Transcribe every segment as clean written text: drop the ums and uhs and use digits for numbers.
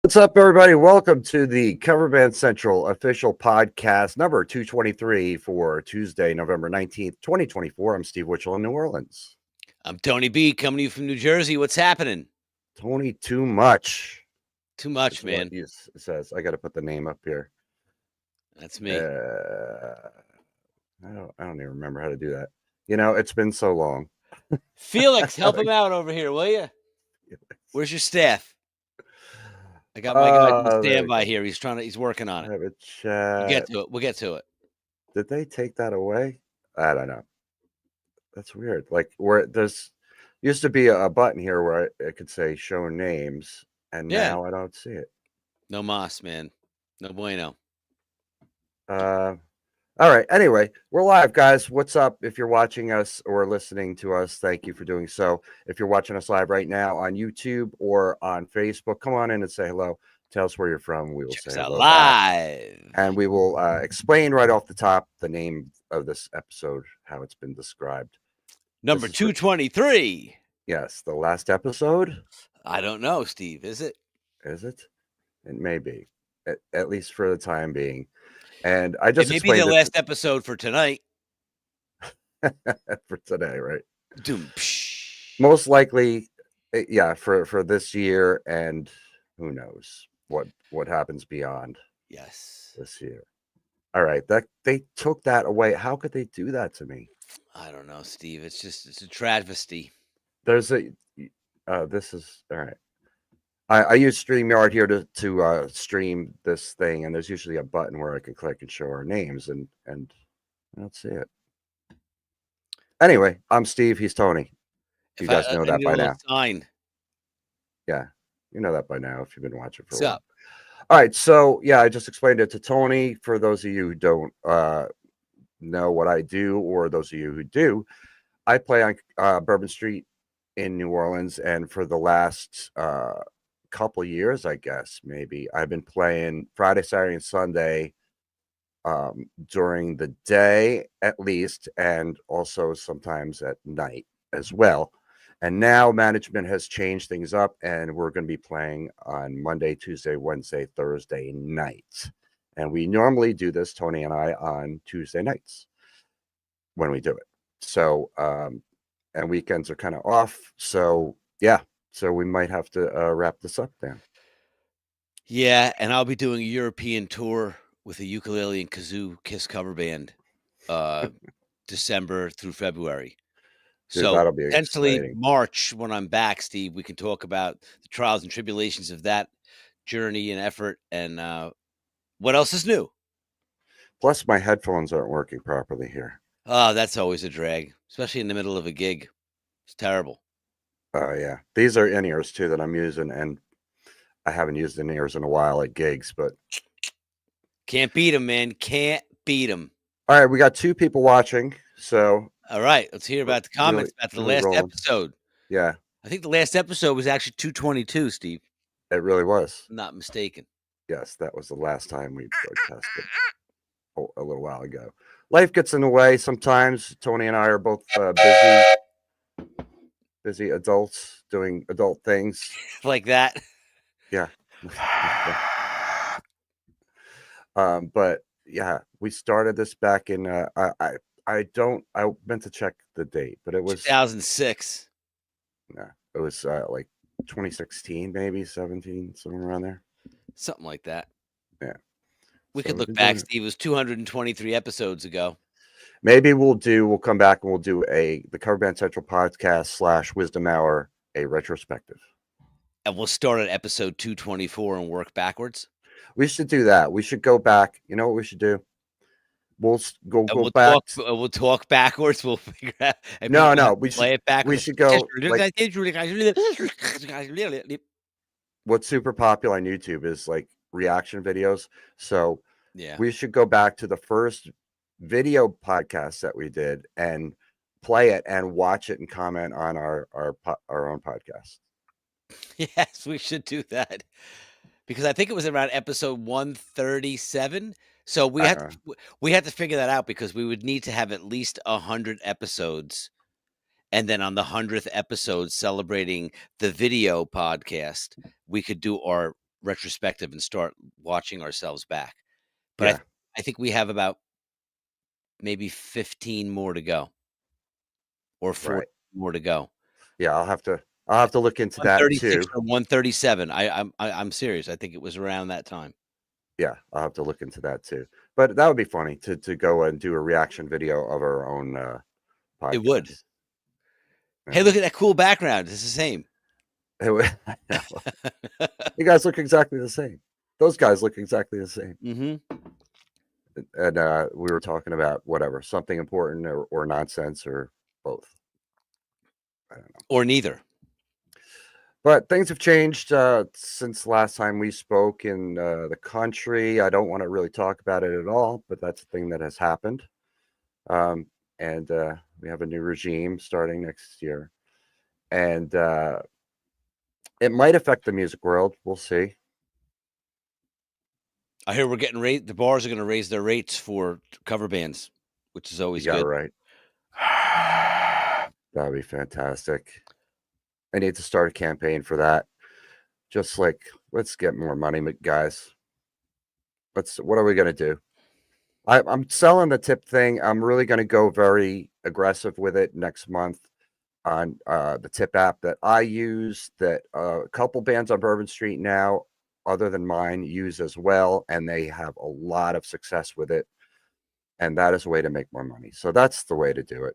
What's up, everybody? Welcome to the Cover Band Central official podcast number 223 for Tuesday, November 19th, 2024. I'm Steve Witchell in New Orleans. I'm Tony B coming to you from New Jersey. What's happening? Tony, too much. Too much, man. It says I got to put the name up here. That's me. I don't even remember how to do that. You know, it's been so long. Felix, help him out over here, will you? Where's your staff? I got my guy on standby here. He's working on it. Have a chat. We'll get to it. Did they take that away? I don't know. That's weird. Like where there's used to be a button here where it could say show names, and now I don't see it. No mas, man. No bueno. All right. Anyway, we're live, guys. What's up? If you're watching us or listening to us, thank you for doing so. If you're watching us live right now on YouTube or on Facebook, come on in and say hello. Tell us where you're from. We will say hello live, and we will explain right off the top the name of this episode, how it's been described. Number 223. Yes, the last episode. I don't know, Steve. Is it? Is it? It may be, at least for the time being. And I just it may be the last episode for tonight. For today, right? Doom. Most likely, yeah, for this year, and who knows what happens beyond. Yes, this year. All right, that they took that away. How could they do that to me? I don't know, Steve. It's a travesty. There's a this is all right. I use StreamYard here to stream this thing, and there's usually a button where I can click and show our names, and I don't see it. Anyway, I'm Steve. He's Tony. You guys know that by now. Sign. Yeah, you know that by now if you've been watching for a while. All right, so yeah, I just explained it to Tony. For those of you who don't know what I do, or those of you who do, I play on Bourbon Street in New Orleans, and for the last couple years, I guess maybe, I've been playing Friday, Saturday, and Sunday during the day at least, and also sometimes at night as well. And now management has changed things up, and we're going to be playing on Monday, Tuesday, Wednesday, Thursday nights. And we normally do this, Tony and I, on Tuesday nights when we do it. So, and weekends are kind of off. So, yeah. So we might have to wrap this up then. Yeah, and I'll be doing a European tour with a ukulele and kazoo Kiss cover band December through February. Dude, so that'll be potentially exciting. March, when I'm back, Steve, we can talk about the trials and tribulations of that journey and effort, and what else is new. Plus, my headphones aren't working properly here. Oh, that's always a drag, especially in the middle of a gig. It's terrible. Oh, yeah. These are in-ears, too, that I'm using, and I haven't used in-ears in a while at gigs, but... Can't beat them, man. Can't beat them. All right, we got 2 people watching, so... All right, let's hear about the comments about the last episode. Yeah. I think the last episode was actually 222, Steve. It really was. I'm not mistaken. Yes, that was the last time we broadcasted a little while ago. Life gets in the way sometimes. Tony and I are both busy adults doing adult things. Like that? Yeah. But yeah, we started this back in I meant to check the date, but it was 2006. No, it was like 2016, maybe 17, somewhere around there. Something like that. Yeah. We could look back, Steve. It was 223 episodes ago. Maybe we'll come back and we'll do the Cover Band Central podcast / Wisdom Hour, a retrospective. And we'll start at episode 224 and work backwards. We should do that. We should go back. You know what we should do? We'll back. We'll talk backwards. We'll figure out. No. We should play it backwards. We should go. What's super popular on YouTube is like reaction videos. So yeah, we should go back to the first video podcast that we did and play it and watch it and comment on our own podcast. Yes, we should do that, because I think it was around episode 137. So we had to figure that out, because we would need to have at least 100 episodes, and then on the 100th episode, celebrating the video podcast, we could do our retrospective and start watching ourselves back. But Yeah, I think we have about maybe 15 more to go, or 40 right. more to go. Yeah, I'll have to look into that 136 too. or 137. I'm serious. I think it was around that time. Yeah, I'll have to look into that too. But that would be funny to go and do a reaction video of our own It would. podcast. Hey, Yeah. look at that cool background. It's the same. I know. You guys look exactly the same. Those guys look exactly the same. Mhm. And we were talking about whatever, something important or nonsense or both. I don't know. Or neither. But things have changed since last time we spoke in the country. I don't want to really talk about it at all, but that's a thing that has happened. Um, and we have a new regime starting next year. And it might affect the music world. We'll see. I hear we're getting the bars are gonna raise their rates for cover bands, which is You always got it good. right. That would be fantastic. I need to start a campaign for that. Just like, let's get more money, guys. What are we going to do? I'm selling the tip thing. I'm really going to go very aggressive with it next month on the tip app that I use, that a couple bands on Bourbon Street now, other than mine, use as well. And they have a lot of success with it. And that is a way to make more money. So that's the way to do it.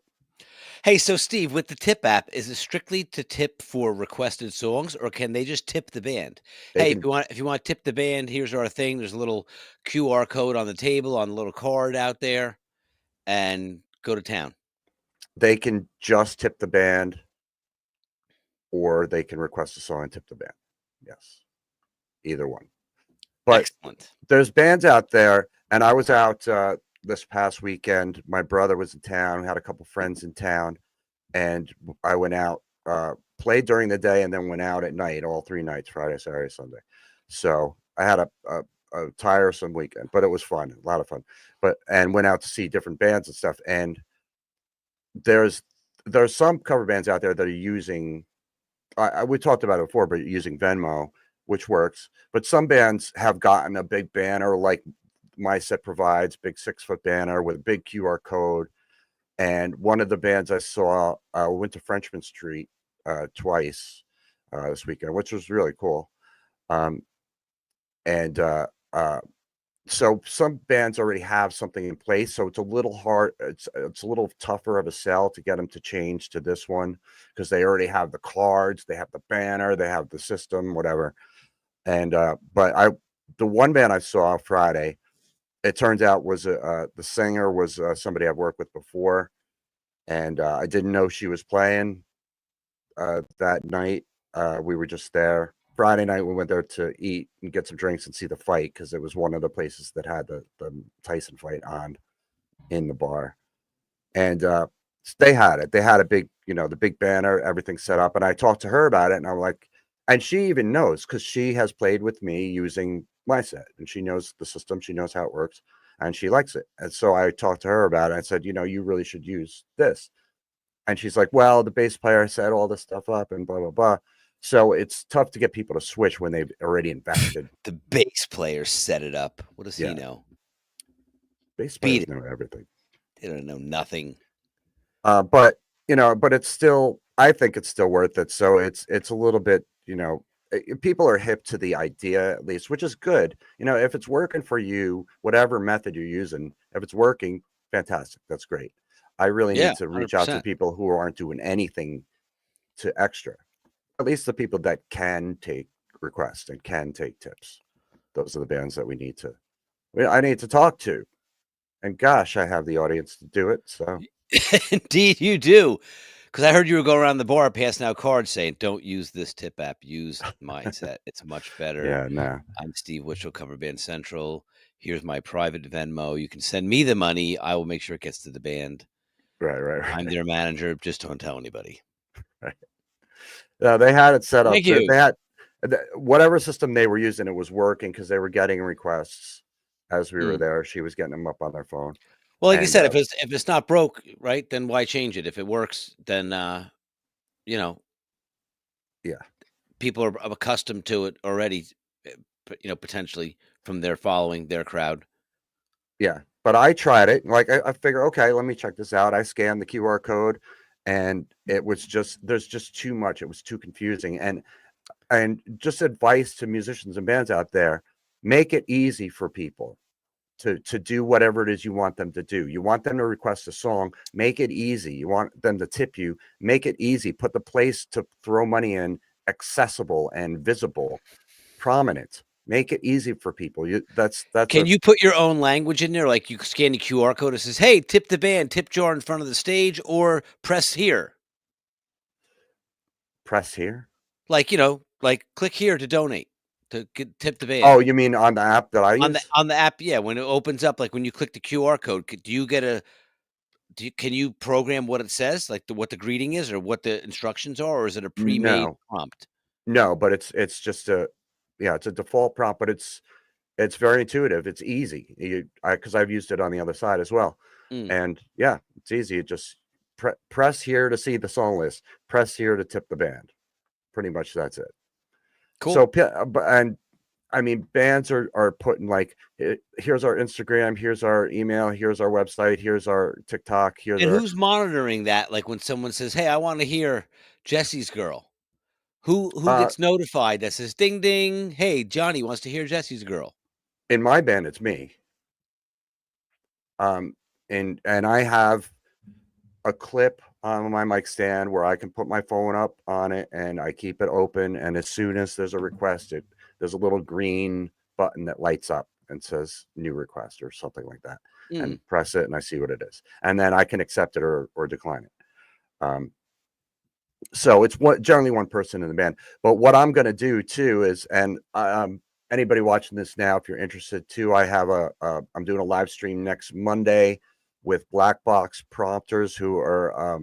Hey, so Steve, with the tip app, is it strictly to tip for requested songs, or can they just tip the band? They Hey, can if you want to tip the band, here's our thing. There's a little QR code on the table on a little card out there, and go to town. they can just tip the band, or they can request a song and tip the band. Yes, either one. But Excellent. there's bands out there, and I was out this past weekend. My brother was in town, had a couple friends in town, and I went out, played during the day, and then went out at night, all 3 nights, Friday, Saturday, Sunday. So I had a tiresome weekend, but it was fun, a lot of fun. And went out to see different bands and stuff. And there's there's some cover bands out there that are using. We talked about it before, but using Venmo, which works. But some bands have gotten a big banner like My Set provides, big 6-foot banner with a big QR code. And one of the bands I saw went to Frenchman Street twice this weekend, which was really cool. Um, and so some bands already have something in place, so it's a little hard. It's a little tougher of a sell to get them to change to this one because they already have the cards, they have the banner, they have the system, whatever. And but the one band I saw Friday, it turns out was the singer was somebody I've worked with before, and I didn't know she was playing that night. We were just there. Friday night, we went there to eat and get some drinks and see the fight because it was one of the places that had the Tyson fight on in the bar. And they had it. They had a big, the big banner, everything set up. And I talked to her about it, and I'm like, and she even knows because she has played with me using my set, and she knows the system, she knows how it works, and she likes it. And so I talked to her about it. I said, you really should use this. And she's like, well, the bass player set all this stuff up and blah, blah, blah. So it's tough to get people to switch when they've already invested. The bass player set it up. What does he Yeah. know? Bass Beat players it. know everything. They don't know nothing. But but it's still, I think it's still worth it. So it's a little bit, people are hip to the idea at least, which is good. If it's working for you, whatever method you're using, if it's working, fantastic. That's great. I really Yeah, need to reach out to 100%. people who aren't doing anything to extra. At least the people that can take requests and can take tips. Those are the bands that I need to talk to. And gosh, I have the audience to do it. So Indeed, you do. Because I heard you were going around the bar passing out cards saying, "Don't use this tip app. Use Mindset. It's much better." yeah, no. I'm Steve Witchell, Cover Band Central. Here's my private Venmo. You can send me the money. I will make sure it gets to the band. Right, right, I'm right. their manager. Just don't tell anybody. Right. They had it set up. Thank They you. had whatever system they were using, it was working because they were getting requests as we were Mm. there. She was getting them up on their phone. Well, like you And said, if it's not broke, right, then why change it? If it works, then you know yeah, people are accustomed to it already. potentially from their following, their crowd. Yeah, but I tried it. Like I figure, okay, let me check this out. I scanned the QR code, and it was just there's just too much. It was too confusing. And just advice to musicians and bands out there: make it easy for people to do whatever it is you want them to do. You want them to request a song, make it easy. You want them to tip you, make it easy. Put the place to throw money in accessible and visible, prominent. Make it easy for people. That's Can a you put your own language in there? Like you scan the QR code, it says, "Hey, tip the band, tip jar in front of the stage, or press here." press here. Like like click here to donate to tip the Oh, band you mean on the app that I on the use? on the app. Yeah, when it opens up, like when you click the QR code, do you get a can you program what it says, like what the greeting is, or what the instructions are, or is it a pre-made No, prompt? no, but it's just a yeah, it's a default prompt, but it's very intuitive. It's easy. Because I've used it on the other side as well, Mm, and yeah, it's easy. It just press here to see the song list. Press here to tip the band. Pretty much that's it. cool. So, and I mean, bands are putting like, here's our Instagram, here's our email, here's our website, here's our TikTok, here's And our who's monitoring that? Like when someone says, "Hey, I want to hear Jesse's Girl." Who uh gets notified that says, "Ding ding, hey, Johnny wants to hear Jesse's Girl." in my band, it's me. Um, and I have a clip on my mic stand where I can put my phone up on it and I keep it open. And as soon as there's a request, there's a little green button that lights up and says new request or something like that. Mm, And press it and I see what it is. And then I can accept it or decline it. Um, so it's generally one person in the band. But what I'm going to do too is, and anybody watching this now, if you're interested too, I have I'm doing a live stream next Monday with Black Box Prompters, who are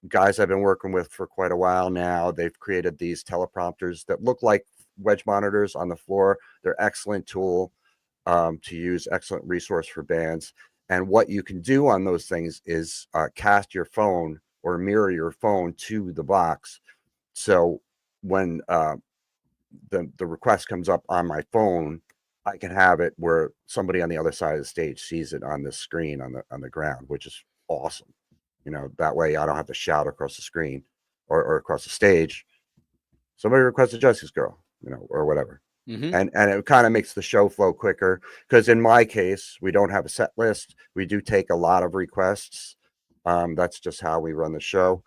guys I've been working with for quite a while now. They've created these teleprompters that look like wedge monitors on the floor. They're excellent tool to use, excellent resource for bands. And what you can do on those things is cast your phone or mirror your phone to the box. So when the request comes up on my phone, I can have it where somebody on the other side of the stage sees it on the screen on the ground, which is awesome. That way I don't have to shout across the screen or across the stage. Somebody requested Jesse's Girl, or whatever. mhm. And it kind of makes the show flow quicker because in my case, we don't have a set list. We do take a lot of requests. That's just how we run the show.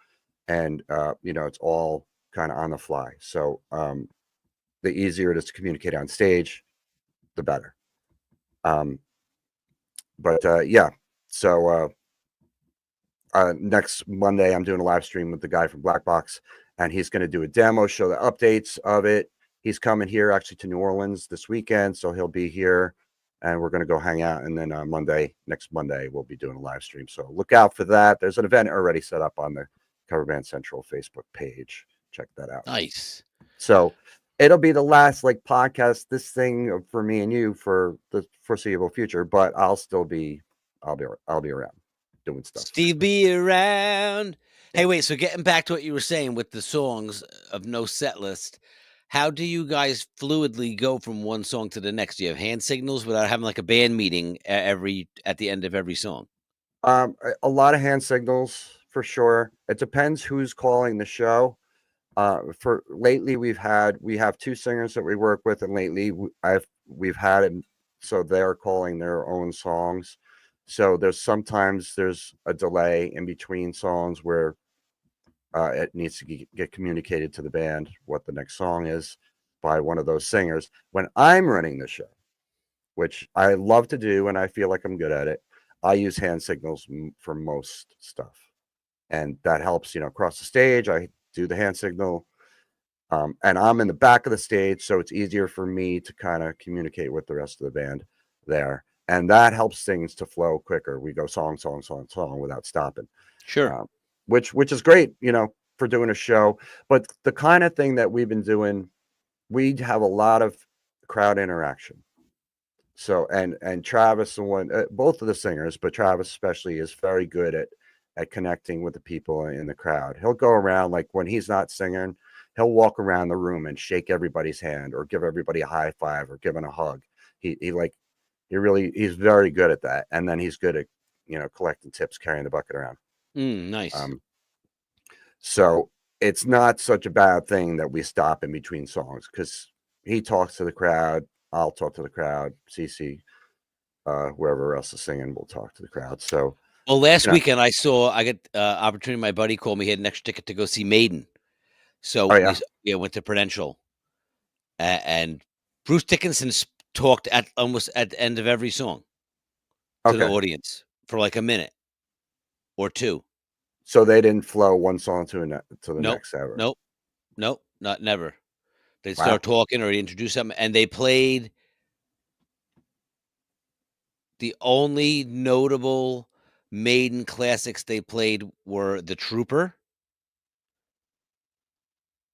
And it's all kind of on the fly. So the easier it is to communicate on stage, the better. Um, but yeah, so next Monday, I'm doing a live stream with the guy from Black Box, and he's going to do a demo, show the updates of it. He's coming here actually to New Orleans this weekend, so he'll be here, and we're going to go hang out. And then next Monday, we'll be doing a live stream. So look out for that. There's an event already set up on the Cover Band Central Facebook page. Check that out. Nice. So it'll be the last podcast, this thing for me and you for the foreseeable future, but I'll be around doing stuff. Steve be around. Yeah. Hey, wait, so getting back to what you were saying with the songs of no set list, how do you guys fluidly go from one song to the next? Do you have hand signals without having like a band meeting at the end of every song? A lot of hand signals for sure. It depends who's calling the show. For lately, we have two singers that we work with, and lately we've had it so they're calling their own songs. So sometimes there's a delay in between songs where it needs to get communicated to the band what the next song is by one of those singers. When I'm running the show, which I love to do and I feel like I'm good at it, I use hand signals for most stuff. And that helps, across the stage. I do the hand signal. And I'm in the back of the stage, so it's easier for me to kind of communicate with the rest of the band there. And that helps things to flow quicker. We go song, song, song, song without stopping, Sure. um, which is great, for doing a show. But the kind of thing that we've been doing, we have a lot of crowd interaction. So and Travis and both of the singers, but Travis especially is very good at connecting with the people in the crowd. He'll go around, like when he's not singing, he'll walk around the room and shake everybody's hand or give everybody a high five or give them a hug. He's very good at that. And then he's good at, collecting tips, carrying the bucket around. Nice. So it's not such a bad thing that we stop in between songs, because he talks to the crowd. I'll talk to the crowd. CC, whoever else is singing, will talk to the crowd. So, well, last weekend I got opportunity. My buddy called me. He had an extra ticket to go see Maiden. So we went to Prudential, and Bruce Dickinson talked almost at the end of every song to the audience for like a minute or two. So they didn't flow one song to the next ever. Nope, not never. They'd start talking or introduce something, and they played. The only notable Maiden classics they played were The Trooper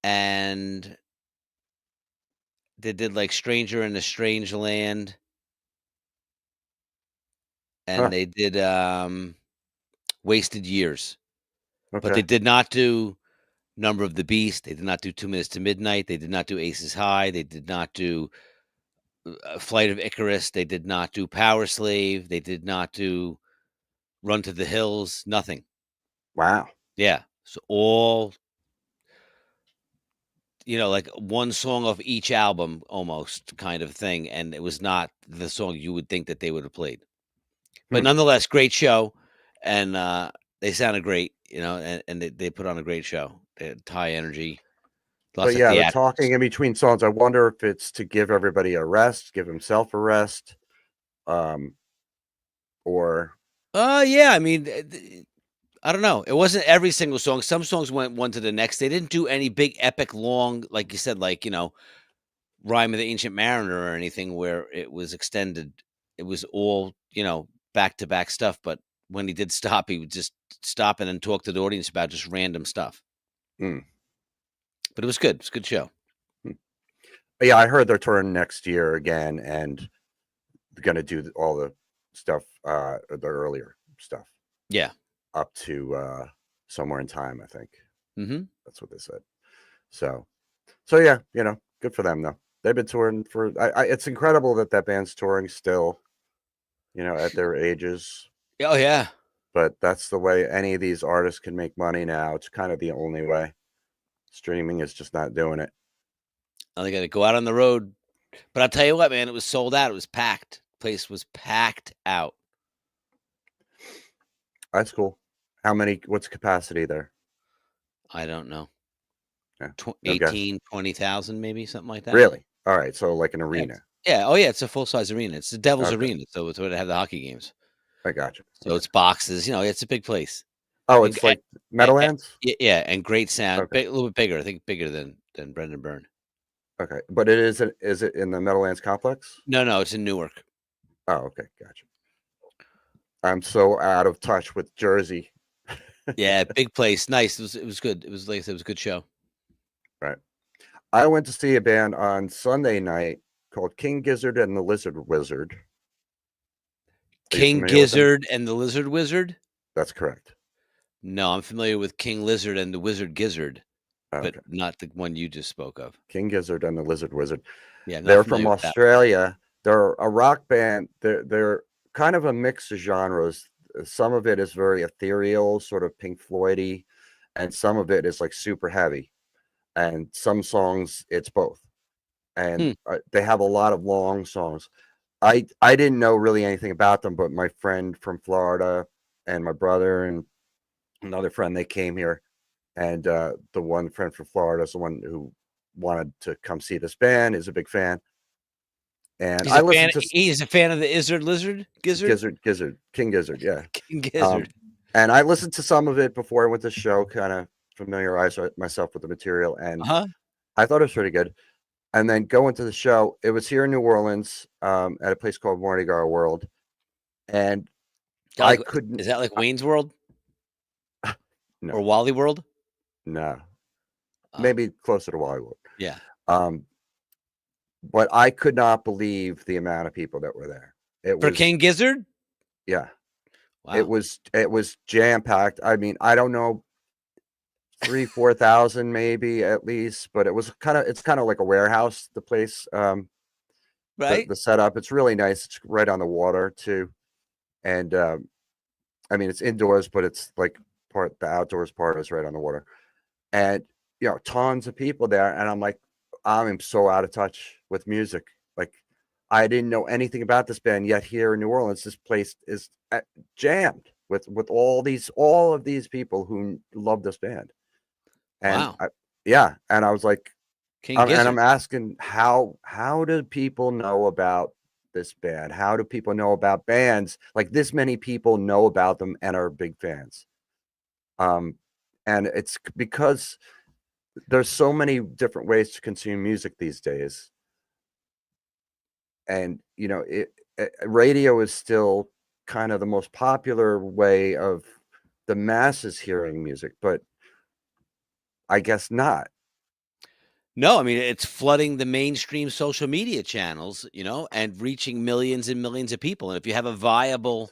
and they did like Stranger in a Strange Land. And they did Wasted Years. Okay. But they did not do Number of the Beast. They did not do 2 Minutes to Midnight. They did not do Aces High. They did not do Flight of Icarus. They did not do Power Slave. They did not do Run to the Hills. Nothing. Wow. Yeah. So all, like one song off each album almost kind of thing. And it was not the song you would think that they would have played. But nonetheless, great show. And they sounded great, and they put on a great show. They had high energy. But yeah, the talking in between songs, I wonder if it's to give everybody a rest, give himself a rest, or... yeah, I mean, I don't know. It wasn't every single song. Some songs went one to the next. They didn't do any big, epic, long, like you said, like, Rime of the Ancient Mariner or anything where it was extended. It was all, back-to-back stuff. But when he did stop, he would just stop and then talk to the audience about just random stuff. But it was good. It's a good show. Yeah, I heard they're touring next year again, and they're going to do all the stuff, the earlier stuff. Yeah. Up to Somewhere in Time, I think. That's what they said. So yeah, good for them, though. They've been touring for... it's incredible that band's touring still, at their ages. Oh, yeah. But that's the way any of these artists can make money now. It's kind of the only way. Streaming is just not doing it. Now they got to go out on the road. But I'll tell you what, man, it was sold out. It was packed. Place was packed out. That's cool. What's capacity there? I don't know. Yeah. 18, 20,000 maybe, something like that. Really? All right. So like an arena. Yeah. Oh, yeah. It's a full-size arena. It's the Devil's Arena. So it's where they have the hockey games. I got you. So it's boxes. It's a big place. Oh, it's like Meadowlands? Yeah, and great sound. A little bit bigger. I think bigger than Brendan Byrne. Okay. But is it in the Meadowlands complex? No, it's in Newark. Oh, okay. Gotcha. I'm so out of touch with Jersey. Yeah, big place. Nice. It was good. It was a good show. Right. I went to see a band on Sunday night called King Gizzard and the Lizard Wizard. King Gizzard and the Lizard Wizard? That's correct. No, I'm familiar with King Lizard and the Wizard Gizzard, okay. But not the one you just spoke of. King Gizzard and the Lizard Wizard. Yeah, they're from Australia. They're a rock band. They're kind of a mix of genres. Some of it is very ethereal, sort of Pink Floyd-y, and some of it is like super heavy. And some songs, it's both. And they have a lot of long songs. I didn't know really anything about them, but my friend from Florida and my brother and another friend, they came here. And the one friend from Florida is the one who wanted to come see this band, is a big fan. And he's a fan of the Gizzard? King Gizzard, yeah. King Gizzard. And I listened to some of it before I went to the show, kind of familiarize myself with the material. And I thought it was pretty good. And then going to the show, it was here in New Orleans at a place called Mardi Gras World. And I couldn't... Is that like Wayne's World? No. Or Wally World? No. Maybe closer to Wally World. Yeah. But I could not believe the amount of people that were there. For King Gizzard? Yeah. Wow. it was jam-packed. I mean, I don't know, 3, 4,000 maybe at least, but it's kinda like a warehouse, the place, Right? the setup. It's really nice. It's right on the water too, and, I mean, it's indoors, but it's like the outdoors part is right on the water, and, tons of people there, and I'm like, I'm so out of touch with music. Like, I didn't know anything about this band, yet here in New Orleans, this place is, jammed with all of these people who love this band, and Wow. yeah, and I was like, King and I'm Gizzard. asking how do people know about this band? How do people know about bands? Like, this many people know about them and are big fans. Um, and it's because there's so many different ways to consume music these days, and radio is still kind of the most popular way of the masses hearing music, but I guess not. No, I mean, it's flooding the mainstream social media channels, and reaching millions and millions of people. And if you have a viable,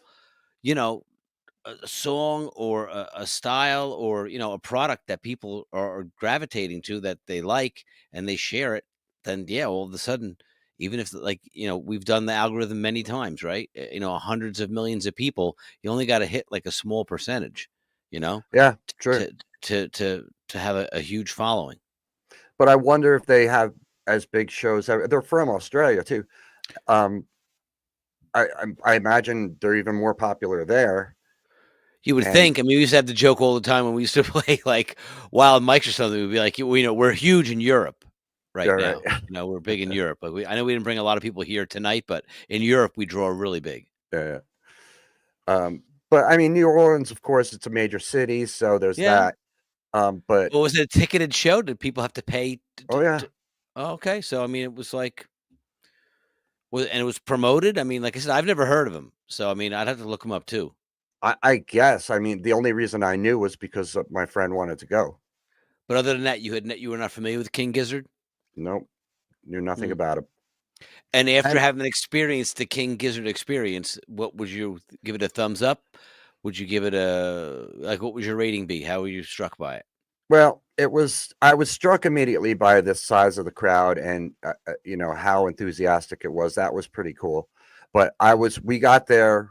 you know, a song or a style or, a product that people are gravitating to that they like and they share it, then yeah, all of a sudden, even if like, we've done the algorithm many times, right? Hundreds of millions of people, you only got to hit like a small percentage, you know, Yeah, t- sure. to have a huge following. But I wonder if they have as big shows. They're from Australia too. Um, I imagine they're even more popular there. You would And think. I mean, we used to have the joke all the time when we used to play like Wild Mikes or something. We'd be like, we're huge in Europe yeah, right right. now. We're big in Europe. But I know we didn't bring a lot of people here tonight, but in Europe we draw really big. Yeah, yeah. But I mean, New Orleans, of course, it's a major city, so there's Yeah. that. But Well, was it a ticketed show? Did people have to pay? oh yeah, Oh, okay, so I mean, it was like, and it was promoted. I mean, like I said, I've never heard of him, so I mean, I'd have to look him up too. I guess. I mean, the only reason I knew was because my friend wanted to go. But other than that, you were not familiar with King Gizzard. Nope, knew nothing Hmm. about it. And after And having experienced the King Gizzard experience, what would you give it a thumbs up? Would you give it what would your rating be? How were you struck by it? well, I was struck immediately by the size of the crowd and how enthusiastic it was. That was pretty cool. But we got there,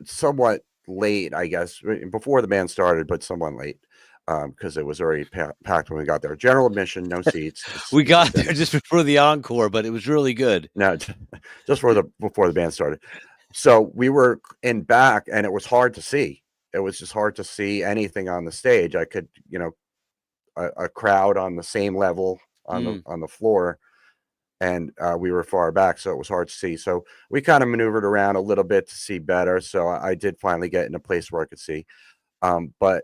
somewhat late, I guess, before the band started, but somewhat late because it was already packed when we got there. General admission, no seats. We It's got just there just before the encore, but it was really good. no, just before the band started. So we were in back, and it was hard to see. It was just hard to see anything on the stage. I could, a crowd on the same level Mm. on the floor, and we were far back, so it was hard to see. So we kind of maneuvered around a little bit to see better. So I did finally get in a place where I could see, but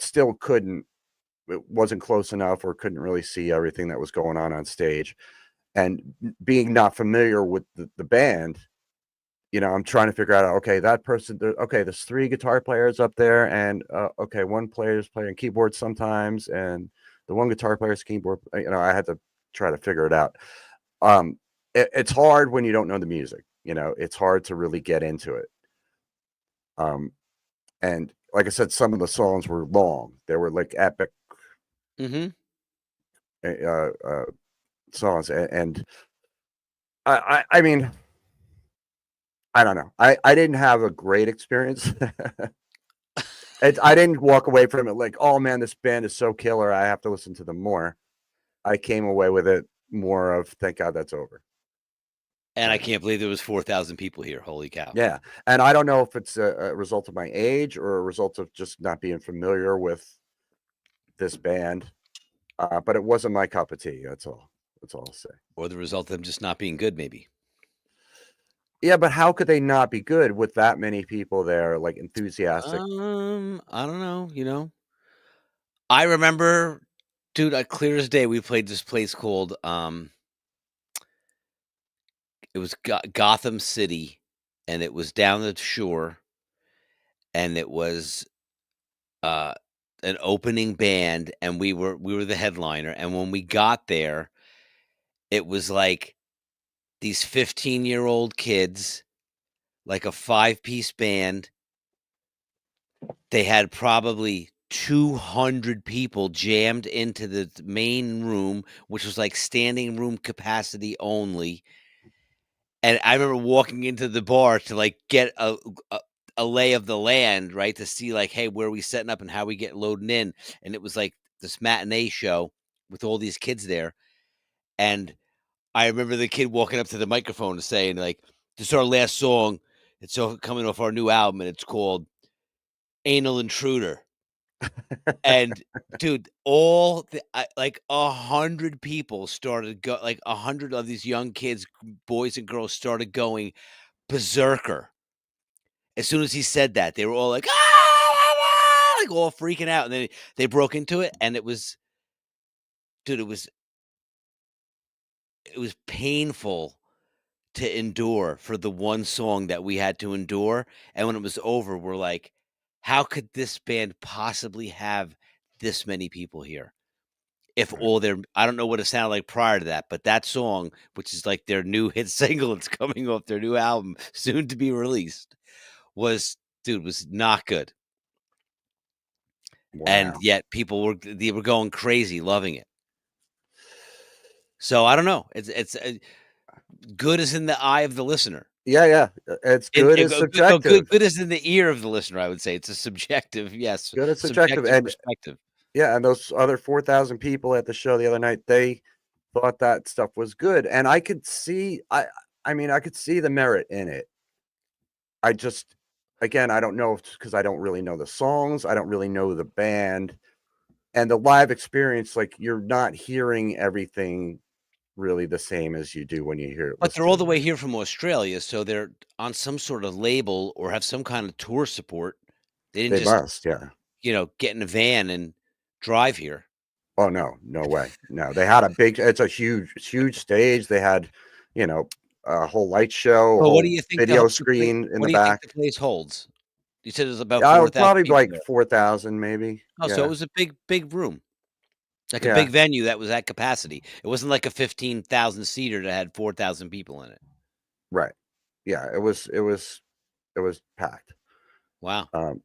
still couldn't. It wasn't close enough, or couldn't really see everything that was going on stage. And being not familiar with the band, I'm trying to figure out, okay, that person, okay, there's three guitar players up there, and okay, one player's playing keyboard sometimes, and the one guitar player's keyboard. I had to try to figure it out. It's hard when you don't know the music. It's hard to really get into it. Um, and like I said, some of the songs were long. They were like epic Mhm. songs, and I mean, I don't know. I didn't have a great experience. I didn't walk away from it like, "Oh, man, this band is so killer, I have to listen to them more." I came away with it more of, "Thank God that's over." And I And can't believe there was 4,000 people here. Holy cow. yeah, and I don't know if it's a result of my age or a result of just not being familiar with this band, but it wasn't my cup of tea, that's all. That's all I'll say. Or the result of them just not being good, maybe. Yeah, but how could they not be good with that many people there, like, enthusiastic? I don't know, I remember, dude, clear as day, we played this place called, it was Gotham City, and it was down the shore, and it was, uh, an opening band, and we were the headliner, and when we got there, it was like these 15-year-old kids like a 5-piece band. They had probably 200 people jammed into the main room, which was like standing room capacity only. And I remember walking into the bar to like get a, a lay of the land, right? To see like, hey, where are we setting up and how we get loading in. And it was like this matinee show with all these kids there. And I remember the kid walking up to the microphone and saying, like, this is our last song. It's coming off our new album, and it's called Anal Intruder. And dude, like 100 people started like 100 of these young kids, boys and girls started going berserker. As soon as he said that, they were all like, "Ah, ah, ah," like all freaking out. And then they broke into it, and it was, dude, it was painful to endure for the one song that we had to endure. And when it was over, we're like, how could this band possibly have this many people here? If Right. all their I don't know what it sounded like prior to that, but that song, which is like their new hit single, it's coming off their new album, soon to be released, was dude, was not good. And Wow. yet they were going crazy loving it. So I don't know. It's good is in the eye of the listener. Yeah, yeah. It's And good as good subjective. good is in the ear of the listener, I would say. It's a subjective, yes, Good as subjective. subjective And perspective. yeah, and those other 4,000 people at the show the other night, they thought that stuff was good. And I could see I mean, I could see the merit in it. I just again, I don't know if it's because I don't really know the songs. I don't really know the band. And the live experience, like you're not hearing everything really the same as you do when you hear it But listen they're to all the the way video. here from Australia, so they're on some sort of label or have some kind of tour support. They didn't They just, must, yeah. get in a van and drive here. Oh, no, no way. No, they had a big it's a huge stage. They had, you know, a whole light show, a Well, whole video screen in what the do you think back. the place holds? You said there's about Yeah, 4,000 probably people like there. 4,000 maybe. Oh, so it Yeah. was a big room, like a Yeah. big venue that was at capacity. It wasn't like a 15,000 seater that had 4,000 people in it. Right. Yeah, it was packed. Wow. Um,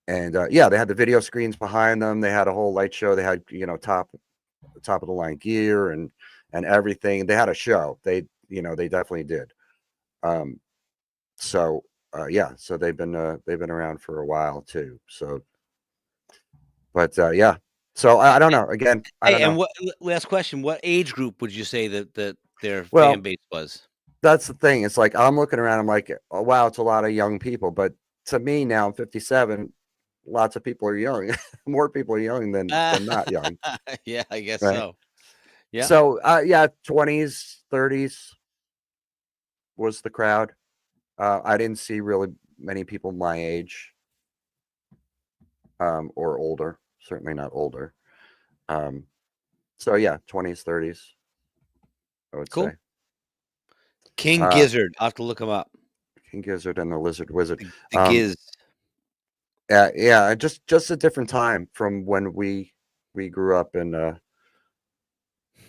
and, yeah, they had the video screens behind them. They had a whole light show. They had, top of the line gear and everything. They had a show. They definitely did. Um, so, yeah, so they've been around for a while too. So, but, yeah. So I don't know. Again, I Hey, don't and know. what last question, what age group would you say that their fan Well, base was? that's the thing. It's like I'm looking around. I'm like, oh wow, it's a lot of young people. But to me now, I'm 57. Lots of people are young. More people are young than not young, Yeah, I guess right? so. Yeah. So, yeah, 20s, 30s was the crowd. I didn't see really many people my age, or older. Certainly not older. Um, so yeah, 20s, 30s, I would Cool. say. King Uh, Gizzard, I'll have to look him up. King Gizzard and the Lizard Wizard. The Giz. Yeah, just a different time from when we grew up and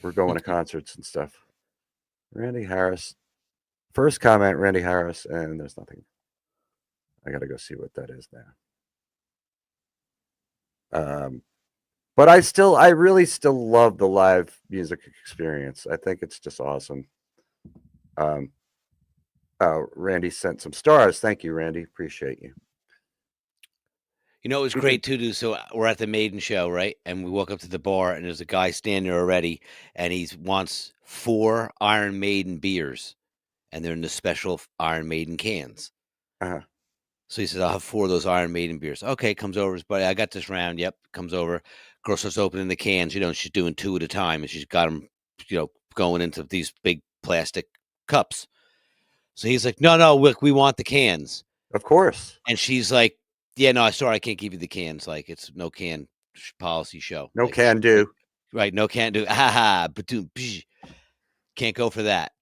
we're going to concerts and stuff. Randy Harris. First comment, Randy Harris, and there's nothing. I gotta go see what that is now. But I really still love the live music experience. I think it's just awesome. Um, Randy sent some stars. Thank you, Randy. Appreciate you. It was We could, great too, dude. So we're at the Maiden show, right? And we walk up to the bar, and there's a guy standing there already, and he wants 4 Iron Maiden beers, and they're in the special Iron Maiden cans. uh, So he says, "I'll have 4 of those Iron Maiden beers." Okay, comes over, his buddy. I got this round. Yep, comes over. Girl starts opening the cans. She's doing 2 at a time, and she's got them, going into these big plastic cups. So he's like, "No, no, look, we want the cans." of course, And she's like, "Yeah, no, sorry, I can't give you the cans. Like, it's no can policy show. no Like, can do. right, no can do. Ha ha, but can't go for that.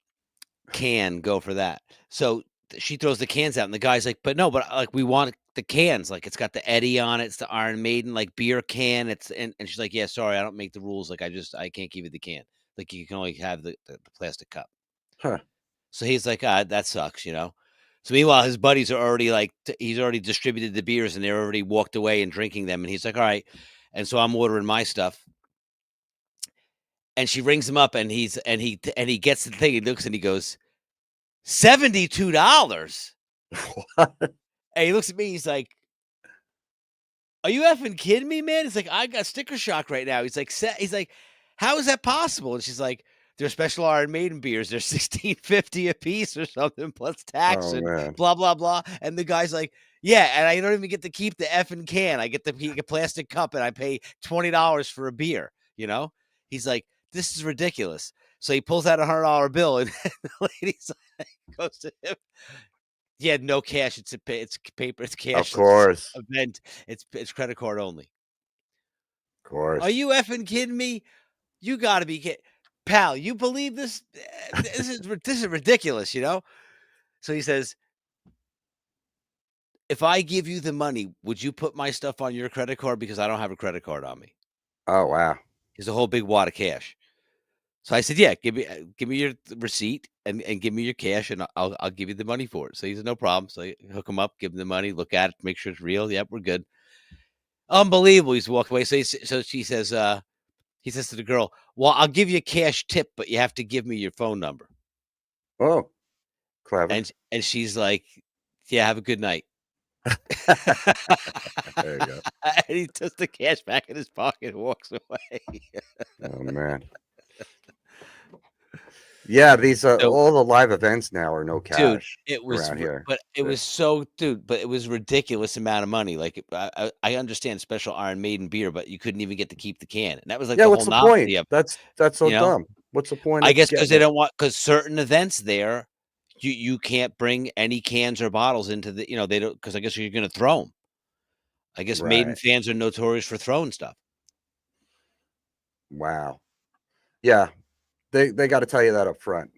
Can go for that." So she throws the cans out, and the guy's like, "But no, but like we want the cans. Like it's got the Eddie on it. It's the Iron Maiden like beer can. And she's like, yeah, sorry, I don't make the rules. Like I can't give you the can. Like you can only have the plastic cup." Huh. So he's like, "Ah, that sucks," So meanwhile, his buddies are already like he's already distributed the beers and they're already walked away and drinking them. And he's like, all right. And so I'm ordering my stuff. And she rings him up and he gets the thing. He looks and he goes, $72. And he looks at me, he's like, "Are you effing kidding me, man?" He's like, "I got sticker shock right now." He's like, "How is that possible?" And she's like, "They're special Iron Maiden beers. They're 16.50 a piece or something plus tax Oh and man. blah blah blah." And the guy's like, "Yeah, and I don't even get to keep the effing can. I get the plastic cup and I pay $20 for a beer, you know?" He's like, "This is ridiculous." So he pulls out a $100 bill and the lady's like, goes to him. He had no cash. It's paper. It's Of cash. It's course. event. It's credit card only. Of Are course. you effing kidding me? You got to be kidding, pal. You believe this? This is ridiculous. You know. So he says, if I give you the money, would you put my stuff on your credit card because I don't have a credit card on me? Oh wow. He's a whole big wad of cash. So I said, yeah, give me your receipt and give me your cash and I'll give you the money for it. So he said, no problem. So I hook him up, give him the money, look at it, make sure it's real. Yep, we're good. Unbelievable. He's walked away. So she says, he says to the girl, well, I'll give you a cash tip, but you have to give me your phone number. Oh, clever. And she's like, yeah, have a good night. There you go. And he puts the cash back in his pocket and walks away. Oh man. Yeah, these So, all the live events now are no dude, cash it was, around here. but it was so, dude, but it was ridiculous amount of money. Like, I understand special Iron Maiden beer, but you couldn't even get to keep the can. And that was like Yeah, the what's whole the point? novelty of it, That's so you know? dumb. What's the point I of guess because getting they it? don't want, because certain events there, you can't bring any cans or bottles into the, they don't, because I guess you're going to throw them. I guess Maiden Right. fans are notorious for throwing stuff. Wow. Yeah. They got to tell you that up front.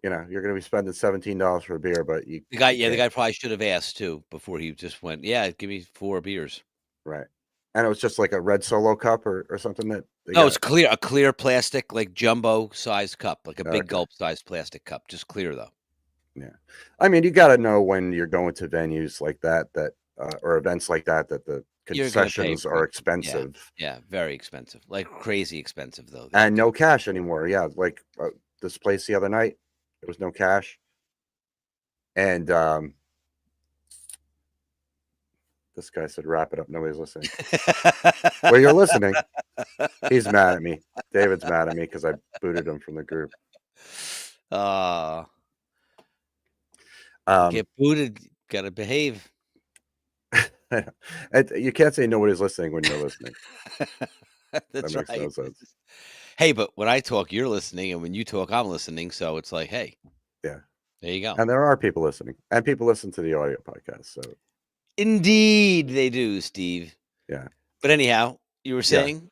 You're going to be spending $17 for a beer, but you The can't. guy probably should have asked too before he just went, "Yeah, give me 4 beers." Right. And it was just like a red Solo cup or something that they No, it's got. clear, a clear plastic, like jumbo size cup, like a big Okay. gulp size plastic cup, just clear though. Yeah. I mean, you got to know when you're going to venues like that, or events like that, that the You're gonna pay concessions for are it. Yeah, expensive yeah, very expensive, like crazy expensive though. and no cash anymore. Yeah. Like this place the other night, there was no cash. And this guy said, wrap it up. Nobody's listening. Well, you're listening. He's mad at me. David's mad at me because I booted him from the group. Uh, Um, get booted, gotta behave. you can't say nobody's listening when you're listening. That's That makes no right. sense. Hey, but when I talk, you're listening, and when you talk, I'm listening. So it's like, hey, Yeah. there you go. And there are people listening, and people listen to the audio podcast. So Indeed, they do, Steve. yeah, But anyhow, you were yeah, saying,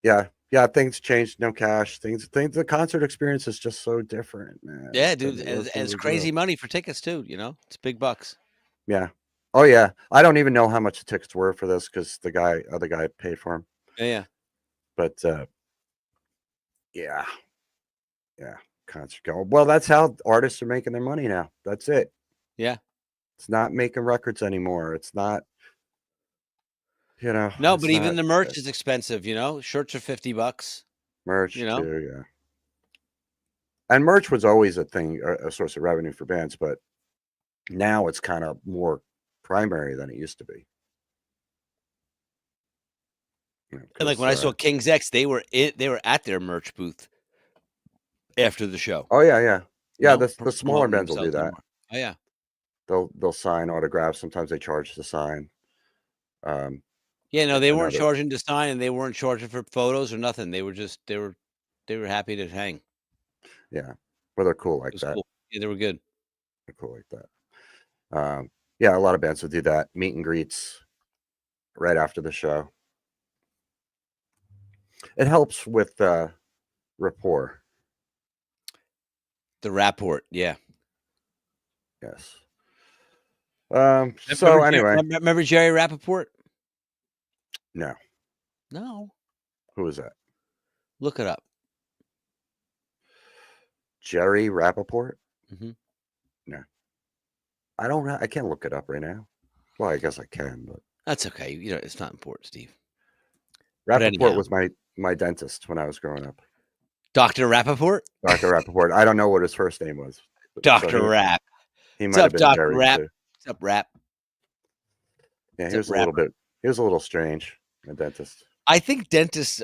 yeah. Things changed. No cash. Things. The concert experience is just so different, man. yeah, It's dude, just and listen to it's the crazy deal. money for tickets too. It's big bucks. Yeah. Oh yeah. I don't even know how much the tickets were for this because the other guy paid for them. Yeah, But yeah, yeah. Concert go. Well, that's how artists are making their money now. That's it. yeah. It's not making records anymore. It's not. No, but It's even not the merch is expensive. Shirts are $50. merch You know, too. Yeah. And merch was always a thing, a source of revenue for bands, but now it's kind of more primary than it used to be. and like Because when I saw King's X, they were at their merch booth after the show. oh yeah, yeah. The smaller Promoting bands will do themselves that. more. Oh yeah, They'll sign autographs. Sometimes they charge to sign. Um, yeah. No, they weren't another charging to sign, and they weren't charging for photos or nothing. They were just they were happy to hang. yeah, well they're cool It like was that. cool. Yeah, they were good. They're cool like that. Yeah, a lot of bands will do that. Meet and greets right after the show. It helps with rapport. The Rapport, yeah. Yes. So anyway, Remember Jerry Rappaport? no. No, Who is that? look it up. Jerry Rappaport? Mhm. I can't look it up right now. Well, I guess I can, but That's okay. It's not important, Steve. But Rappaport anyhow, was my dentist when I was growing up. Dr. Rappaport? Dr. Rappaport. I don't know what his first name was. So Dr. Rapp. he What's might have up, been Dr. buried Rapp? too. What's up, Rapp? Yeah, What's up, Rapper? he was a little strange, a dentist. I think dentists,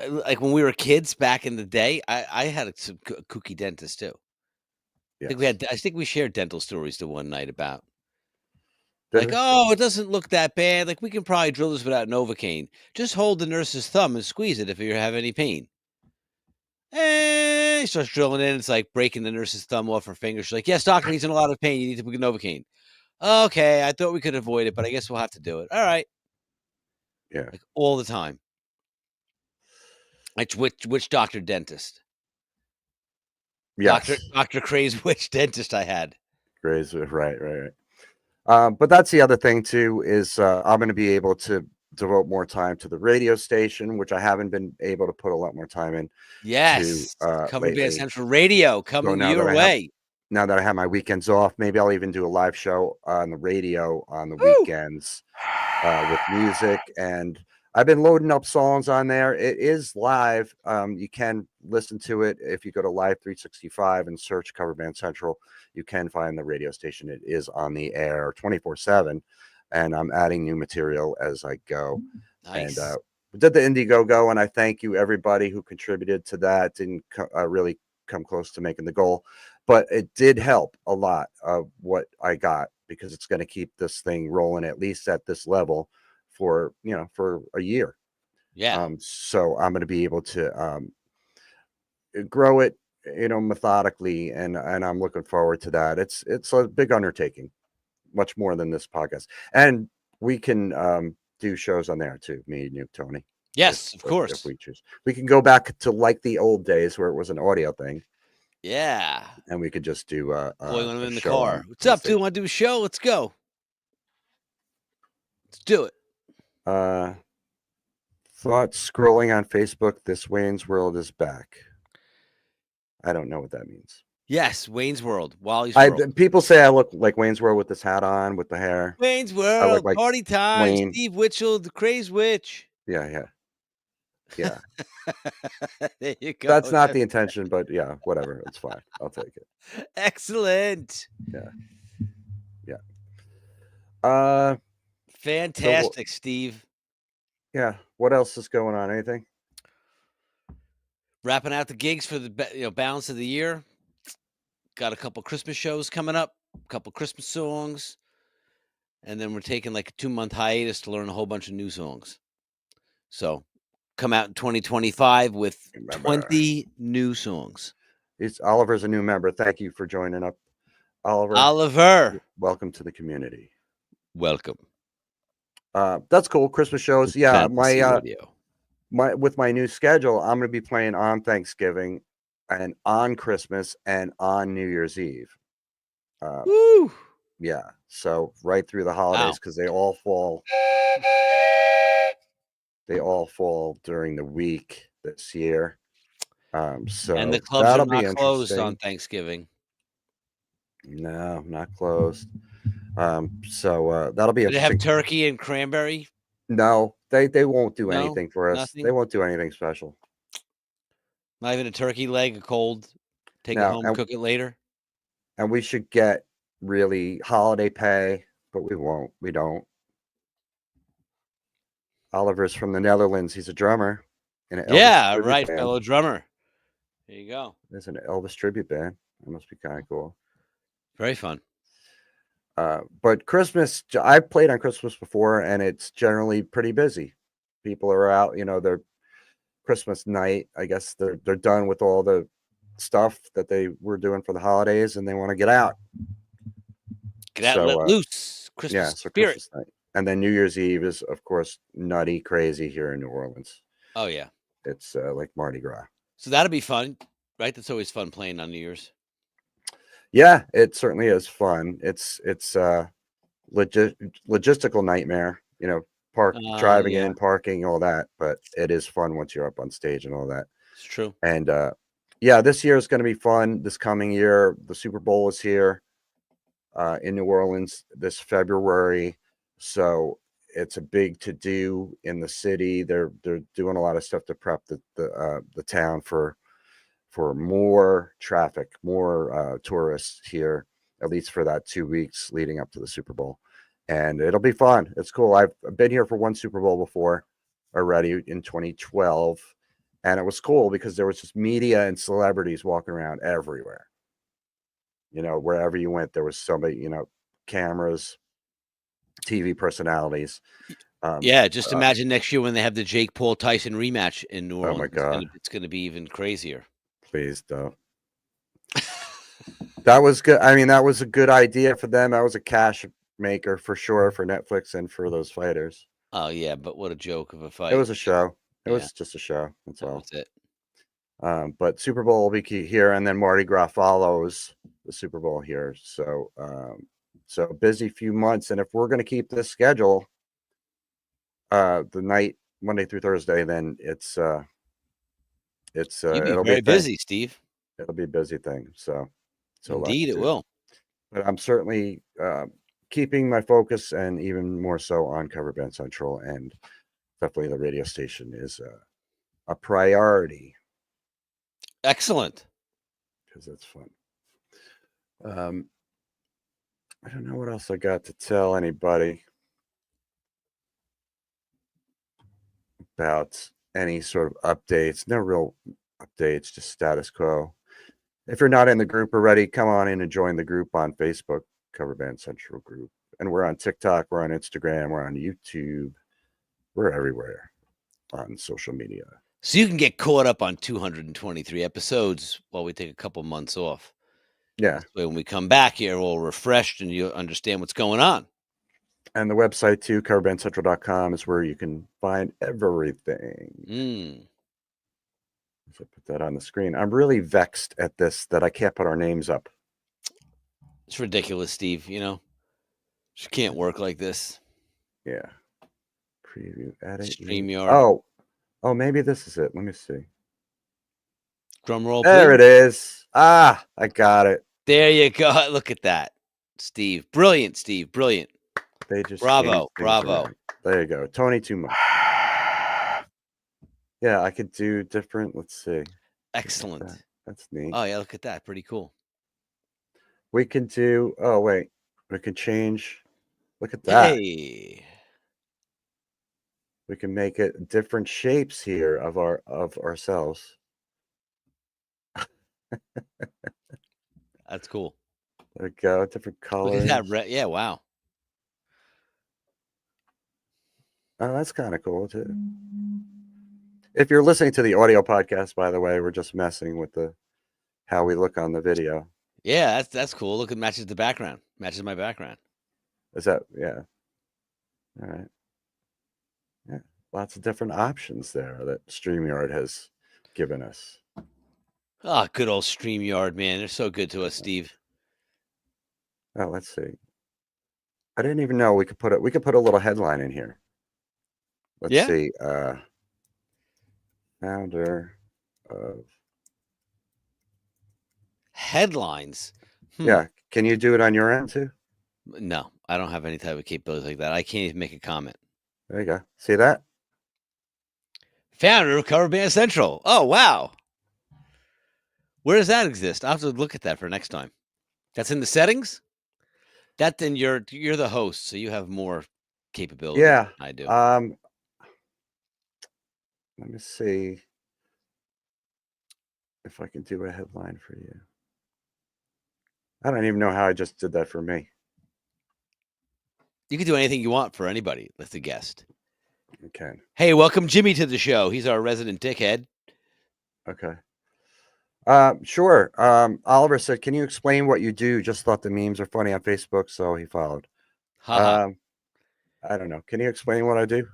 like when we were kids back in the day, I had some kooky dentists too. Yes. I think we shared dental stories the one night about Did like, we? oh, it doesn't look that bad. Like we can probably drill this without Novocaine. Just hold the nurse's thumb and squeeze it if you have any pain. And he starts drilling in. It's like breaking the nurse's thumb off her finger. She's like, yes, doctor, he's in a lot of pain. You need to put Novocaine. Okay, I thought we could avoid it, but I guess we'll have to do it. All right. Yeah. Like all the time. Like which doctor dentist? Yes. Dr. Craze which dentist I had. Grays. Right. But that's the other thing too is I'm going to be able to devote more time to the radio station, which I haven't been able to put a lot more time in Yes. Cover Band lately. Central Radio So coming your way. now that I have my weekends off, maybe I'll even do a live show on the radio on the Woo! weekends with music. And I've been loading up songs on there. It is live. You can listen to it if you go to Live 365 and search Cover Band Central. You can find the radio station. It is on the air 24/7, and I'm adding new material as I go. Nice. And we did the Indiegogo, and I thank you everybody who contributed to that. Didn't really come close to making the goal, but it did help a lot of what I got because it's going to keep this thing rolling at least at this level for for a year. Yeah. So I'm going to be able to grow it methodically, and I'm looking forward to that. It's a big undertaking, much more than this podcast, and we can do shows on there too, me and you, Tony. Yes, of If course. we choose, we can go back to like the old days where it was an audio thing, Yeah. and we could just do Boy, when I'm a in the show car. on What's the up, dude? station. Want to do a show? Let's go. Let's do it. Thoughts scrolling on Facebook. This Wayne's World is back. I don't know what that means. Yes, Wayne's World. Wally's World. People say I look like Wayne's World with this hat on, with the hair. Wayne's I look World. like Party time. Wayne. Steve Witchell, the Craze Witch. Yeah. There you go. That's not the intention, but yeah, whatever. It's fine. I'll take it. Excellent. Yeah. Fantastic, Steve. Yeah. What else is going on? Anything? Wrapping out the gigs for the balance of the year. Got a couple Christmas shows coming up, a couple Christmas songs, and then we're taking like a 2-month hiatus to learn a whole bunch of new songs. So come out in 2025 with 20 new songs. Oliver's a new member. Thank you for joining up, Oliver. Oliver, welcome to the community. Welcome. That's cool. Christmas shows. Yeah, Fantasy Radio. with my new schedule, I'm going to be playing on Thanksgiving and on Christmas and on New Year's Eve. Woo! Yeah, so right through the holidays because they all fall. They all fall during the week this year. So and the clubs are not closed on Thanksgiving. No, not closed. So that'll be. Do they have turkey and cranberry? No, they won't do anything for us. Nothing? They won't do anything special. Not even a turkey leg, a cold. Take it home, cook it later. And we should get really holiday pay, but we won't. We don't. Oliver's from the Netherlands. He's a drummer in an Elvis right, band. fellow drummer. There you go. There's an Elvis tribute band. That must be kind of cool. Very fun. But Christmas, I've played on Christmas before, and it's generally pretty busy. People are out, their Christmas night. I guess they're done with all the stuff that they were doing for the holidays, and they want to get out. Get out, let loose. Christmas spirit. Christmas night. And then New Year's Eve is, of course, nutty, crazy here in New Orleans. Oh, yeah. It's like Mardi Gras. So that'll be fun, right? That's always fun playing on New Year's. Yeah, it certainly is fun. It's logistical nightmare, driving in, parking, all that. But it is fun once you're up on stage and all that. It's true. And yeah, this year is going to be fun. This coming year, the Super Bowl is here in New Orleans this February, so it's a big to do in the city. They're doing a lot of stuff to prep the town for more traffic, more tourists here, at least for that 2 weeks leading up to the Super Bowl. And it'll be fun. It's cool. I've been here for one Super Bowl before already in 2012. And it was cool because there was just media and celebrities walking around everywhere. Wherever you went, there was somebody, cameras, TV personalities. Yeah, just imagine next year when they have the Jake Paul Tyson rematch in New Oh my Orleans. God. It's gonna be even crazier. Please don't. That was good. I mean, that was a good idea for them. That was a cash maker for sure for Netflix and for those fighters. Oh yeah, but what a joke of a fight. It was a show. It Yeah. was just a show. That's That all. was it. But Super Bowl will be here, and then Mardi Gras follows the Super Bowl here. So busy few months, and if we're going to keep this schedule, the night Monday through Thursday, then You'll be it'll be very a thing. busy, Steve. It'll be a busy thing. So a lot to Indeed, it do. will. But I'm certainly keeping my focus, and even more so on Cover Band Central, and definitely the radio station is a priority Excellent. because it's fun. I don't know what else I got to tell anybody about any sort of updates. No real updates, just status quo. If you're not in the group already, come on in and join the group on Facebook, Cover Band Central Group. And we're on TikTok, we're on Instagram, we're on YouTube. We're everywhere on social media. So you can get caught up on 223 episodes while we take a couple months off. Yeah. This way when we come back here, we'll refreshed and you'll understand what's going on. And the website too, coverbandcentral.com, is where you can find everything. So put that on the screen. I'm really vexed at this that I can't put our names up. It's ridiculous, Steve. Just can't work like this. Yeah. Preview, edit. StreamYard. Oh, maybe this is it. Let me see. Drum roll, there please. It is. I got it. There you go. Look at that, Steve. Brilliant, Steve. Brilliant. They just bravo. There you go. Tony too much. Yeah, I could do different. Let's see. Excellent. That's neat. Oh yeah, look at that. Pretty cool. We can do. Oh wait, we can change. Look at that. Hey. We can make it different shapes here of ourselves. That's cool. There we go. Different colors. Look at that. Yeah, wow. Oh, that's kind of cool too. If you're listening to the audio podcast, by the way, we're just messing with how we look on the video. Yeah, that's cool. Look, it matches the background. Matches my background. Is that yeah? All right. Yeah, lots of different options there that StreamYard has given us. Oh, good old StreamYard, man. They're so good to us, Steve. Oh, let's see. I didn't even know we could put a little headline in here. Let's see. Founder of headlines. Yeah. Can you do it on your end too? No, I don't have any type of capability like that. I can't even make a comment. There you go. See that? Founder of Cover Band Central. Oh, wow. Where does that exist? I'll have to look at that for next time. That's in the settings? Then you're the host, so you have more capability than I do. Let me see if I can do a headline for you. I don't even know how I just did that for me. You can do anything you want for anybody. That's a guest. Okay. Hey, welcome Jimmy to the show. He's our resident dickhead. Okay. Sure. Oliver said, "Can you explain what you do?" Just thought the memes are funny on Facebook, so he followed. I don't know. Can you explain what I do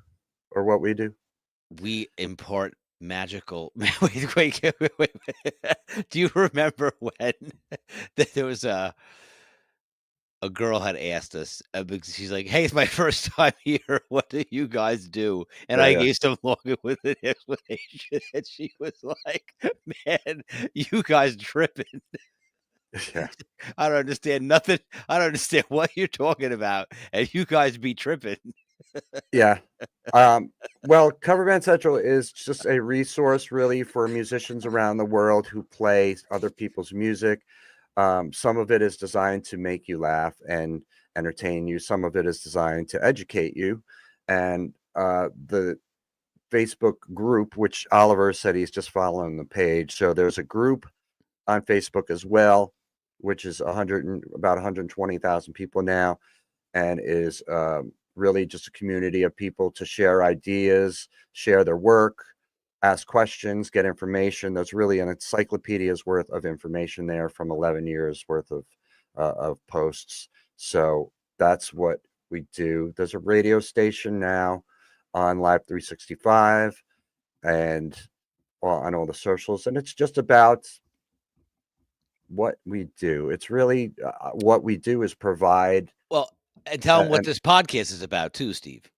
or what we do? We import magical. Wait. Do you remember when there was a a girl had asked us, because she's like, "Hey, it's my first time here. What do you guys do?" And Yeah, I yeah, gave some long-winded explanation, and she was like, "Man, you guys tripping. yeah, I don't understand nothing. I don't understand what you're talking about, and you guys be tripping." yeah. Well, Cover Band Central is just a resource really for musicians around the world who play other people's music. Some of it is designed to make you laugh and entertain you. Some of it is designed to educate you. And the Facebook group, which Oliver said he's just following the page. So there's a group on Facebook as well, which is about 120,000 people now, and is really just a community of people to share ideas, share their work, ask questions, get information. There's really an encyclopedia's worth of information there from 11 years worth of posts. So that's what we do. There's a radio station now on Live 365 and on all the socials, and it's just about what we do. It's really what we do is provide. Well, and tell them what And this podcast is about too, Steve.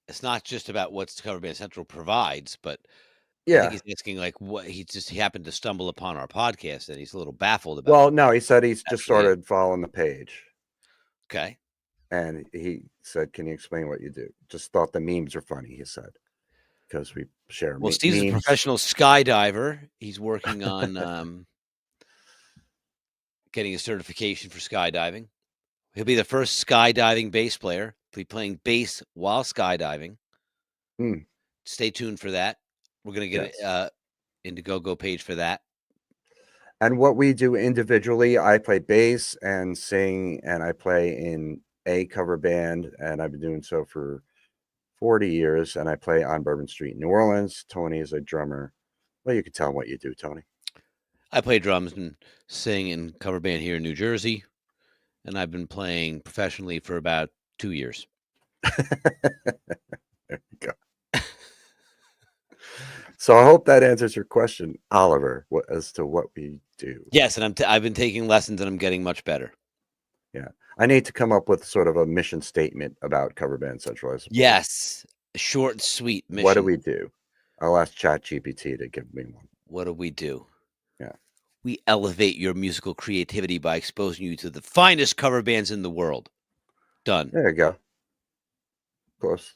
It's not just about what Cover Band Central provides, but I think yeah, he's asking, like, what he happened to stumble upon our podcast, and he's a little baffled about well, what no, he said he's we just actually is. started following the page, Okay. and he said, "Can you explain what you do?" Just thought the memes are funny. He said because we share Well, Steve's a memes. professional skydiver. He's working on getting a certification for skydiving. He'll be the first skydiving bass player. He'll be playing bass while skydiving. Hmm, Stay tuned for that. We're gonna get yes. Indiegogo page for that. And what we do individually, I play bass and sing, and I play in a cover band, and I've been doing so for 40 years, and I play on Bourbon Street in New Orleans. Tony is a drummer. Well, you can tell him what you do, Tony. I play drums and sing in cover band here in New Jersey, and I've been playing professionally for about 2 years. There you go. So I hope that answers your question, Oliver, as to what we do. Yes, and I've been taking lessons, and I'm getting much better. Yeah. I need to come up with sort of a mission statement about Cover Band Central, I suppose. Yes, short and sweet mission. What do we do? I'll ask ChatGPT to give me one. What do we do? Yeah. We elevate your musical creativity by exposing you to the finest cover bands in the world. Done. There you go. Close.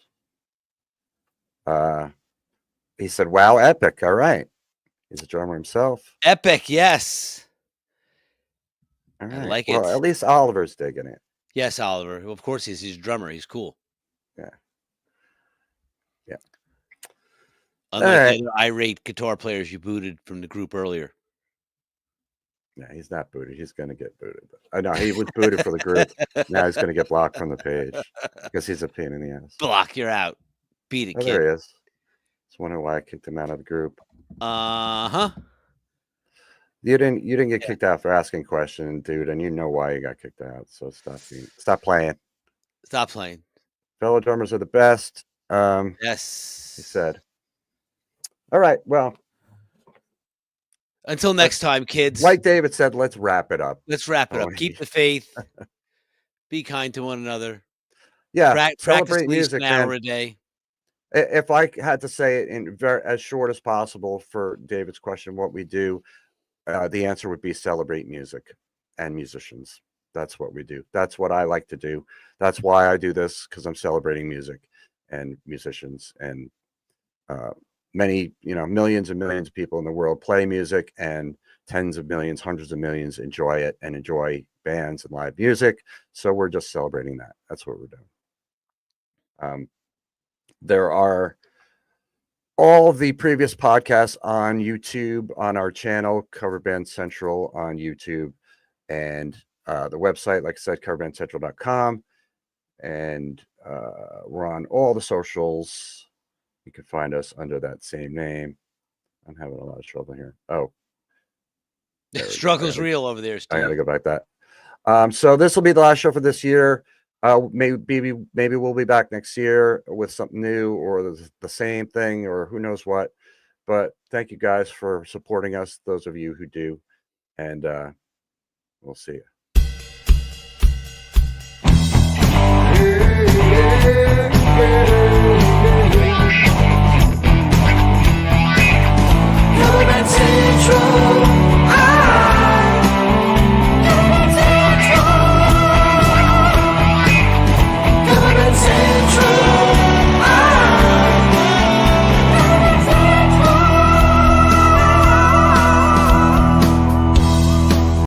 He said, "Wow, epic." All right. He's a drummer himself. Epic, yes. All I right. like Well, it. at least Oliver's digging it. Yes, Oliver. Well, of course he's a drummer. He's cool. Yeah. Yeah. Unlike right. the other irate guitar players you booted from the group earlier. Yeah, he's not booted. He's going to get booted. I know he was booted for the group. Now he's going to get blocked from the page because he's a pain in the ass. Block, you're out. Beat it, Oh, kid. there he is. Just wondering why I kicked him out of the group. Uh-huh. You didn't get kicked out for asking questions, dude, and you know why you got kicked out. So stop playing. Stop playing. Fellow drummers are the best. Yes. He said. All right. Well, until next time, kids. Like David said, let's wrap it up. Let's wrap it up. Keep the faith. Be kind to one another. Yeah. Practice Celebrate at least music, an hour man. a day. If I had to say it in as short as possible for David's question, what we do, the answer would be celebrate music and musicians. That's what we do. That's what I like to do. That's why I do this, because I'm celebrating music and musicians, and many, millions and millions of people in the world play music, and tens of millions, hundreds of millions enjoy it and enjoy bands and live music. So we're just celebrating that. That's what we're doing. There are all of the previous podcasts on YouTube on our channel, Cover Band Central on YouTube, and the website, like I said, coverbandcentral.com. And we're on all the socials. You can find us under that same name. I'm having a lot of trouble here. Oh, Struggle's real over there, Steve. I gotta go back to that. So this will be the last show for this year. Maybe we'll be back next year with something new or the same thing or who knows what. But thank you guys for supporting us, those of you who do, and we'll see you. Central